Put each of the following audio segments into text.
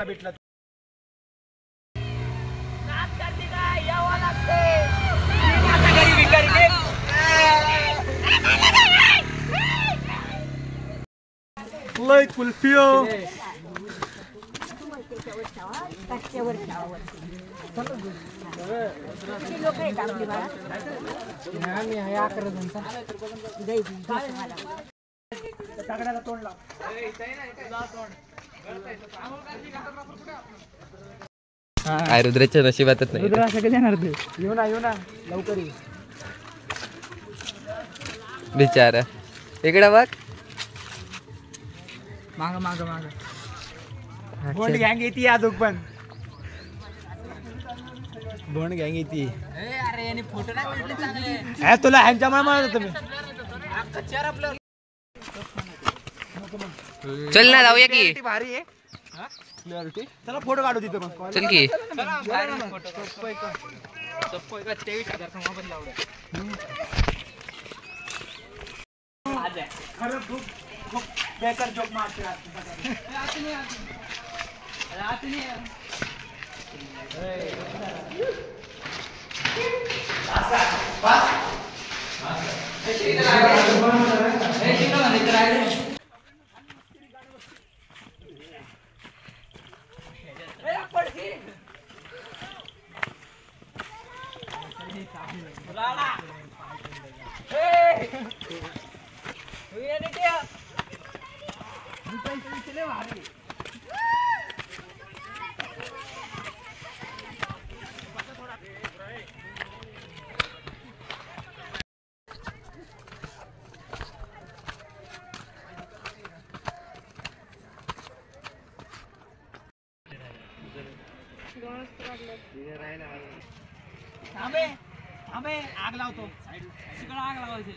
भेटला लय कुल्फियो काय रुद्राच्या नशिबातच नाही. रुद्र असं कधी येणार तू? येऊ ना लवकर ये. बिचारा इकडे बघ. माग बोंड गँग येते अजून पण बोंड गँग येते. तुला ह्यांच्यामुळे म्हणत होतो मी. चल ना जाऊया की. भारी आहे चला फोटो काढू तिथे मग. चल की. खरं खूप बेकार जोक मारते. थांबे आग लावतो. आग लावायची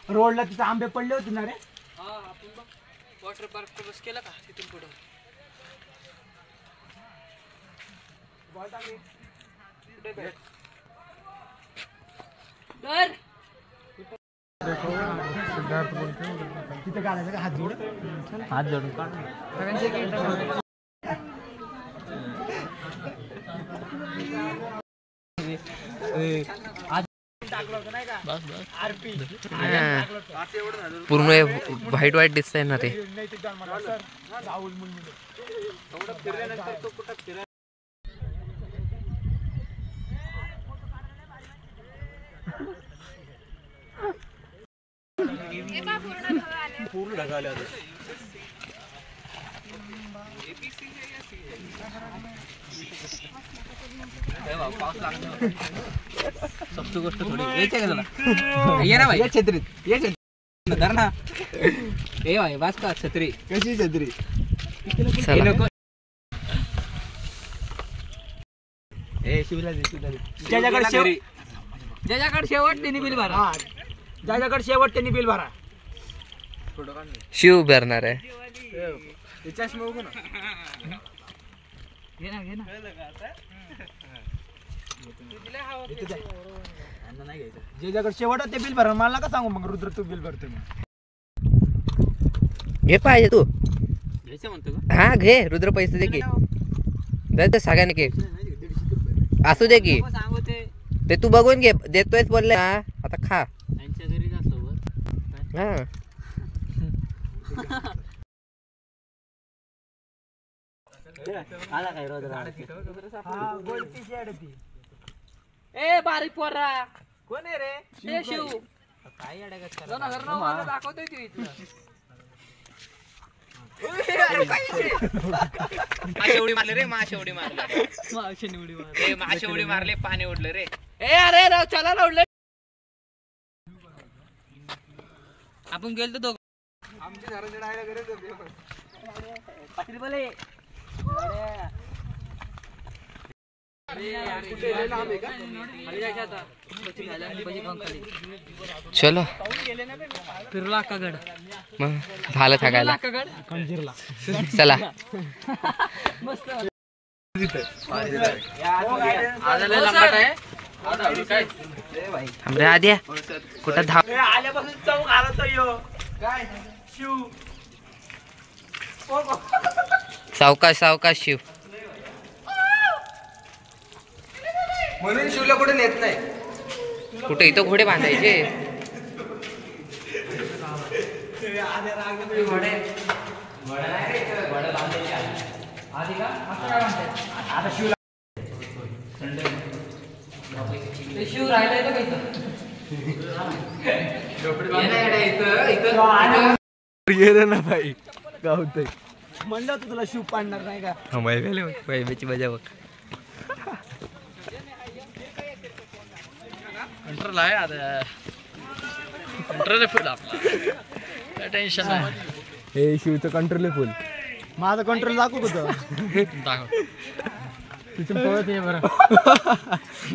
रोडला तिथे आंबे पडले होते ना रे. वॉटर पार्क बस केला का तिथून पुढे. तिथे काढायचं का हात जोडून पूर्ण व्हाईट दिसतंय ना रे. पूर्ण ढगाले सबची गोष्ट थोडी यायची का तुला. ये ना भाई छत्रीत ये धर ना. ए भाई वाच का छत्री. कशी छत्री ज्याच्याकडे शेवट त्यांनी बिल भरा. ज्याच्याकडे शेवट त्यांनी बिल भरा. शिव भरणार आहे. ज्याच्याकडे शेवट ते बिल भरा. मला का सांगू मग रुद्र तू बिल भरतो. घे पाहिजे तू. घ्यायचं म्हणतो हा घे रुद्र पैसे दे की. दे सगळ्यांनी घे. असू दे की ते तू बघून घे. देतोयच बोलले हा आता खा. हा ए बारीक पोरा कोण आहे रे. शिव काय दाखवतोय तू. शेवडी मारले रे. शेवडी मारले. शेवडी मारले. पाणी उडलं रे. ए अरे राव चला ना उडले. आपण गेलो दोघ. चलो फिरला का गड. मग झालं थाकायला. चला हमरे आद्या कुठं धाव आल्यापासून चौक आला तो यो. काय शिव सावकाश सावकाश शिव. म्हणून शिवला कुठे नेत नाही. कुठे इथं घोडे बांधायचे. शिव राहिलाय ना भाई गावतय म्हणलं तू तुला शिव पाडणार नाही का. वैभ्याची मजा बघ. कंट्रोल आहे आता. कंट्रोल फुल आपला. काय टेन्शन नाही. हे शिवचं कंट्रोल फुल. माझं कंट्रोल दाखव कुठं. दाखव. तिथून पळत ये बरं.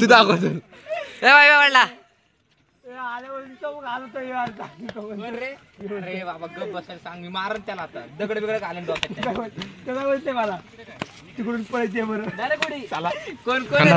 तू दाखवतो. वाढला. अरे बाबा गप बसायला सांग. मी मारन त्याला आता. दगड बिगड घालेन डोक्यात. बोलते मला तिकडून पळत ये बरं. चला कोण कोण